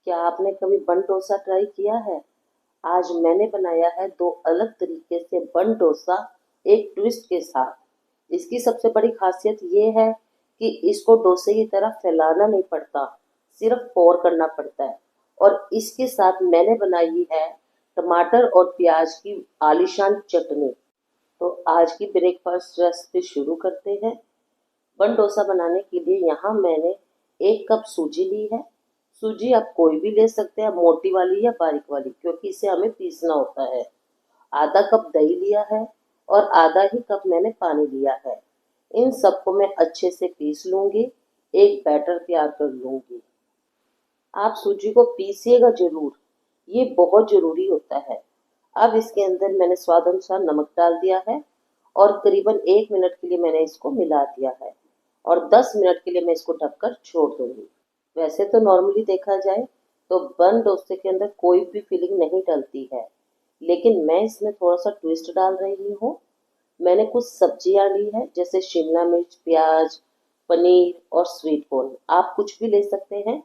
क्या आपने कभी बन डोसा ट्राई किया है? आज मैंने बनाया है दो अलग तरीके से बन डोसा, एक ट्विस्ट के साथ। इसकी सबसे बड़ी खासियत ये है कि इसको डोसे की तरह फैलाना नहीं पड़ता, सिर्फ पोर करना पड़ता है। और इसके साथ मैंने बनाई है टमाटर और प्याज की आलीशान चटनी। तो आज की ब्रेकफास्ट रेसिपी शुरू करते हैं। बन डोसा बनाने के लिए यहाँ मैंने 1 कप सूजी ली है। सूजी आप कोई भी ले सकते हैं, मोटी वाली या बारीक वाली, क्योंकि इसे हमें पीसना होता है। आधा कप दही लिया है और आधा ही कप मैंने पानी लिया है। इन सबको मैं अच्छे से पीस लूंगी, एक बैटर तैयार कर लूंगी। आप सूजी को पीसिएगा जरूर, ये बहुत जरूरी होता है। अब इसके अंदर मैंने स्वाद अनुसार नमक डाल दिया है और करीबन 1 मिनट के लिए मैंने इसको मिला दिया है और 10 मिनट के लिए मैं इसको ढककर छोड़ दूंगी। वैसे तो नॉर्मली देखा जाए तो बन डोसे के अंदर कोई भी फिलिंग नहीं डलती है, लेकिन मैं इसमें थोड़ा सा ट्विस्ट डाल रही हूँ। मैंने कुछ सब्जियां ली है, जैसे शिमला मिर्च, प्याज, पनीर और स्वीट कॉर्न। आप कुछ भी ले सकते हैं।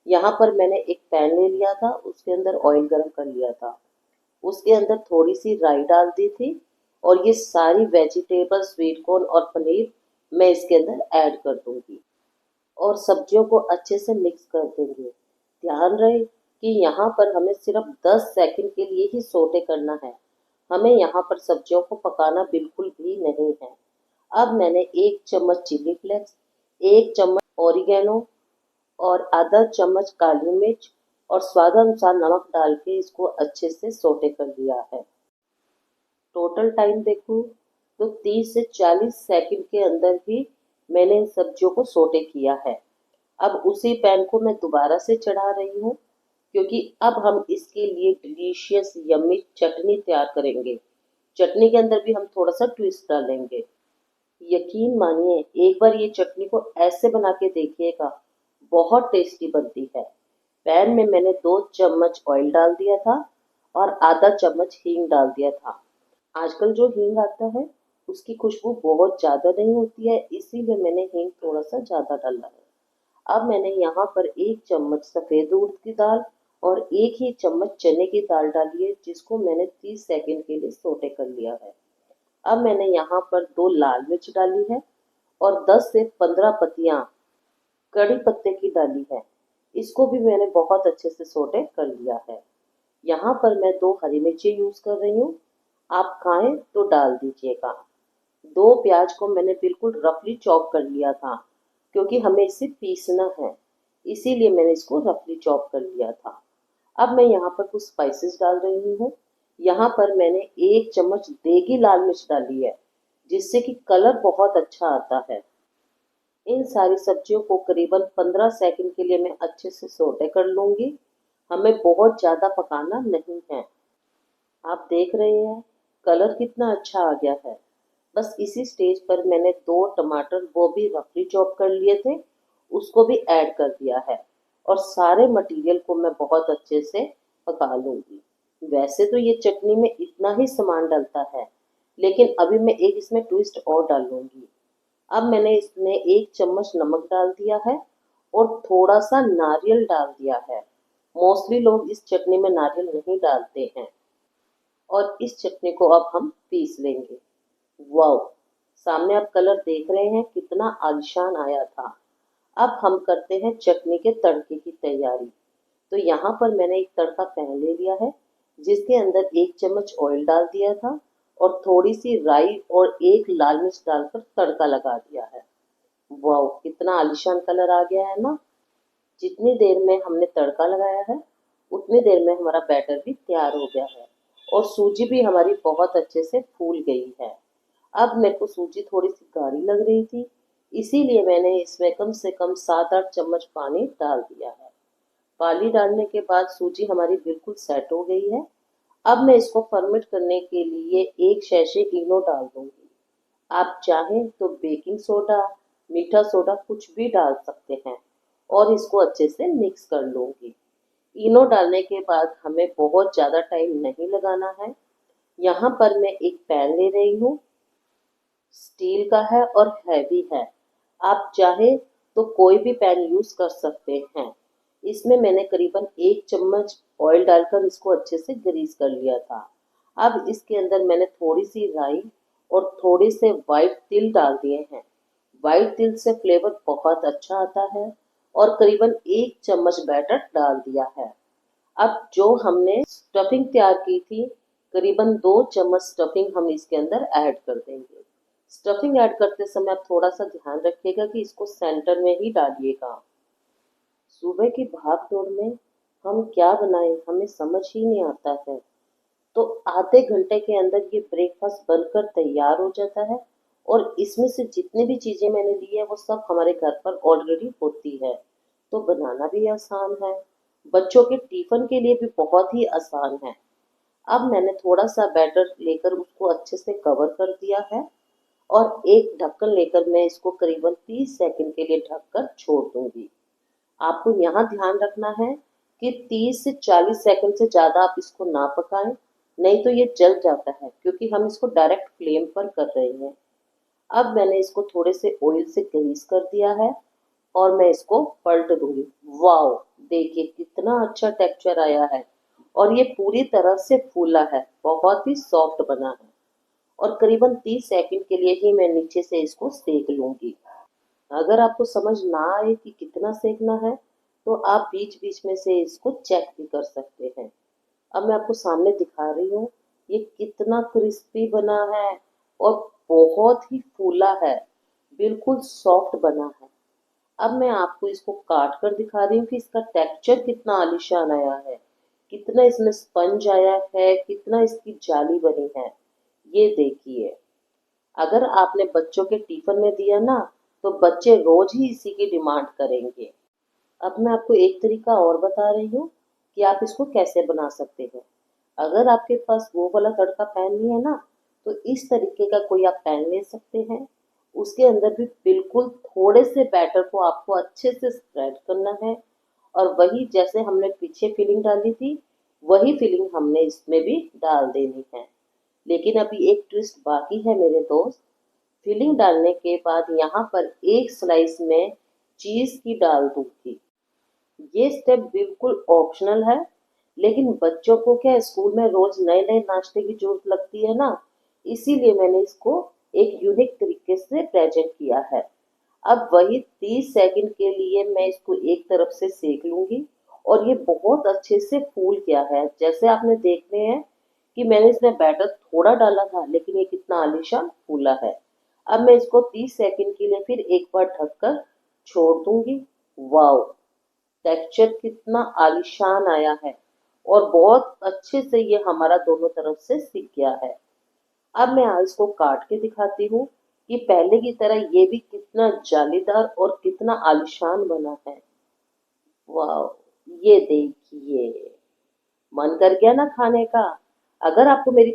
यहाँ पर मैंने एक पैन ले लिया था, उसके अंदर ऑयल गर्म कर लिया था। उसके अंदर थोड़ी सी राई डाल दी थी और ये सारी वेजिटेबल, स्वीट कॉर्न और पनीर मैं इसके अंदर ऐड कर दूंगी और सब्जियों को अच्छे से मिक्स कर देंगे। ध्यान रहे कि यहाँ पर हमें सिर्फ 10 सेकंड के लिए ही सोटे करना है। हमें यहाँ पर सब्जियों को पकाना बिल्कुल भी नहीं है। अब मैंने 1 चम्मच चिली फ्लेक्स, 1 चम्मच ओरिगेनो और आधा चम्मच काली मिर्च और स्वाद अनुसार नमक डाल के इसको अच्छे से सोटे कर लिया है। टोटल टाइम देखूं तो 30 से 40 सेकंड के अंदर ही मैंने इन सब्जियों को सोटे किया है। अब उसी पैन को मैं दोबारा से चढ़ा रही हूँ, क्योंकि अब हम इसके लिए डिलीशियस यम्मी चटनी तैयार करेंगे। चटनी के अंदर भी हम थोड़ा सा ट्विस्ट डालेंगे। यकीन मानिए, एक बार ये चटनी को ऐसे बना के देखिएगा, बहुत टेस्टी बनती है। पैन में मैंने 2 चम्मच ऑयल डाल दिया था और आधा चम्मच हींग डाल दिया था। आजकल जो हींग आता है उसकी खुशबू बहुत ज़्यादा नहीं होती है, इसीलिए मैंने हींग थोड़ा सा ज़्यादा डाला है। अब मैंने यहाँ पर 1 चम्मच सफ़ेद उड़द की दाल और 1 ही चम्मच चने की दाल डाली है, जिसको मैंने 30 सेकंड के लिए सोटे कर लिया है। अब मैंने यहाँ पर 2 लाल मिर्च डाली है और 10 से 15 पत्तियाँ कड़ी पत्ते की डाली है। इसको भी मैंने बहुत अच्छे से सोटे कर लिया है। यहाँ पर मैं 2 हरी मिर्ची यूज कर रही हूँ, आप खाएं तो डाल दीजिएगा। 2 प्याज को मैंने बिल्कुल रफली चॉप कर लिया था, क्योंकि हमें इसे पीसना है, इसीलिए मैंने इसको रफली चॉप कर लिया था। अब मैं यहाँ पर कुछ स्पाइसेस डाल रही हूँ। यहाँ पर मैंने 1 चम्मच देगी लाल मिर्च डाली है, जिससे कि कलर बहुत अच्छा आता है। इन सारी सब्जियों को करीबन 15 सेकंड के लिए मैं अच्छे से सोटे कर लूंगी। हमें बहुत ज़्यादा पकाना नहीं है। आप देख रहे हैं कलर कितना अच्छा आ गया है। बस इसी स्टेज पर मैंने 2 टमाटर, वो भी रफली चॉप कर लिए थे, उसको भी ऐड कर दिया है और सारे मटेरियल को मैं बहुत अच्छे से पका लूंगी। वैसे तो ये चटनी में इतना ही सामान डलता है, लेकिन अभी मैं एक इसमें ट्विस्ट और डालूंगी। अब मैंने इसमें 1 चम्मच नमक डाल दिया है और थोड़ा सा नारियल डाल दिया है। मोस्टली लोग इस चटनी में नारियल नहीं डालते हैं। और इस चटनी को अब हम पीस लेंगे। वाओ! सामने आप कलर देख रहे हैं कितना आलिशान आया था। अब हम करते हैं चटनी के तड़के की तैयारी। तो यहाँ पर मैंने एक तड़का पैन ले लिया है, जिसके अंदर 1 चम्मच ऑयल डाल दिया था और थोड़ी सी राई और 1 लाल मिर्च डालकर तड़का लगा दिया है। वाओ! कितना आलिशान कलर आ गया है ना। जितनी देर में हमने तड़का लगाया है, उतनी देर में हमारा बैटर भी तैयार हो गया है और सूजी भी हमारी बहुत अच्छे से फूल गई है। अब मेरे को सूजी थोड़ी सी गाढ़ी लग रही थी, इसीलिए मैंने इसमें कम से कम 7-8 चम्मच पानी डाल दिया है। पानी डालने के बाद सूजी हमारी बिल्कुल सेट हो गई है। अब मैं इसको फर्मेंट करने के लिए 1 सैशे इनो डाल दूंगी। आप चाहें तो बेकिंग सोडा, मीठा सोडा कुछ भी डाल सकते हैं और इसको अच्छे से मिक्स कर लूंगी। इनो डालने के बाद हमें बहुत ज़्यादा टाइम नहीं लगाना है। यहाँ पर मैं एक पैन ले रही हूँ, स्टील का है और हैवी है। आप चाहे तो कोई भी पैन यूज कर सकते हैं। इसमें मैंने करीबन 1 चम्मच ऑयल डालकर इसको अच्छे से ग्रीस कर लिया था। अब इसके अंदर मैंने थोड़ी सी राई और थोड़े से वाइट तिल डाल दिए हैं। वाइट तिल से फ्लेवर बहुत अच्छा आता है और करीबन 1 चम्मच बैटर डाल दिया है। अब जो हमने स्टफिंग तैयार की थी, करीबन 2 चम्मच स्टफिंग हम इसके अंदर ऐड कर देंगे। स्टफिंग ऐड करते समय आप थोड़ा सा ध्यान रखिएगा कि इसको सेंटर में ही डालिएगा। सुबह की भाग दौड़ में हम क्या बनाएं हमें समझ ही नहीं आता है। तो आधे घंटे के अंदर ये ब्रेकफास्ट बनकर तैयार हो जाता है और इसमें से जितनी भी चीजें मैंने ली है वो सब हमारे घर पर ऑलरेडी होती है। तो बनाना भी आसान है, बच्चों के टिफिन के लिए भी बहुत ही आसान है। अब मैंने थोड़ा सा बैटर लेकर उसको अच्छे से कवर कर दिया है और एक ढक्कन लेकर मैं इसको करीबन 30 सेकंड के लिए ढककर छोड़ दूंगी। आपको यहाँ ध्यान रखना है कि 30 से 40 सेकंड से ज़्यादा आप इसको ना पकाएं, नहीं तो ये जल जाता है क्योंकि हम इसको डायरेक्ट फ्लेम पर कर रहे हैं। अब मैंने इसको थोड़े से ऑयल से ग्रीस कर दिया है और मैं इसको पलट दूंगी। वाओ, देखिए कितना अच्छा टेक्सचर आया है और ये पूरी तरह से फूला है, बहुत ही सॉफ्ट बना है। और करीबन 30 सेकंड के लिए ही मैं नीचे से इसको सेक लूंगी। अगर आपको समझ ना आए कि कितना सेकना है तो आप बीच बीच में से इसको चेक भी कर सकते हैं। अब मैं आपको सामने दिखा रही हूँ ये कितना क्रिस्पी बना है और बहुत ही फूला है, बिल्कुल सॉफ्ट बना है। अब मैं आपको इसको काट कर दिखा रही हूँ कि इसका टेक्सचर कितना आलीशान आया है, कितना इसमें स्पंज आया है, कितना इसकी जाली बनी है। ये देखिए, अगर आपने बच्चों के टिफिन में दिया ना तो बच्चे रोज ही इसी की डिमांड करेंगे। अब मैं आपको एक तरीका और बता रही हूँ कि आप इसको कैसे बना सकते हैं। अगर आपके पास वो वाला तड़का पैन नहीं है ना तो इस तरीके का कोई आप पैन ले सकते हैं। उसके अंदर भी बिल्कुल थोड़े से बैटर को आपको अच्छे से स्प्रेड करना है और वही जैसे हमने पीछे फिलिंग डाली थी वही फिलिंग हमने इसमें भी डाल देनी है। लेकिन अभी एक ट्विस्ट बाकी है मेरे दोस्त। फिलिंग डालने के बाद यहाँ पर एक स्लाइस में चीज की डाल दूंगी। ये स्टेप बिल्कुल ऑप्शनल है, लेकिन बच्चों को क्या स्कूल में रोज नए नए नाश्ते की जरूरत लगती है ना, इसीलिए मैंने इसको एक यूनिक तरीके से प्रेजेंट किया है। अब वही 30 सेकंड के लिए मैं इसको एक तरफ से सेक लूंगी और ये बहुत अच्छे से फूल गया है। जैसे आपने देखने हैं कि मैंने इसमें बैटर थोड़ा डाला था लेकिन ये कितना आलीशान फूला है। अब मैं इसको 30 सेकंड के लिए फिर एक बार ढककर छोड़ दूंगी। वाओ, टेक्सचर कितना आलीशान आया है और बहुत अच्छे से ये हमारा दोनों तरफ से सिक गया है। अब मैं इसको काट के दिखाती हूँ कि पहले की तरह ये भी कितना जालीदार और कितना आलीशान बना है। वाह, ये देखिए, मन कर गया ना खाने का। अगर आपको मेरी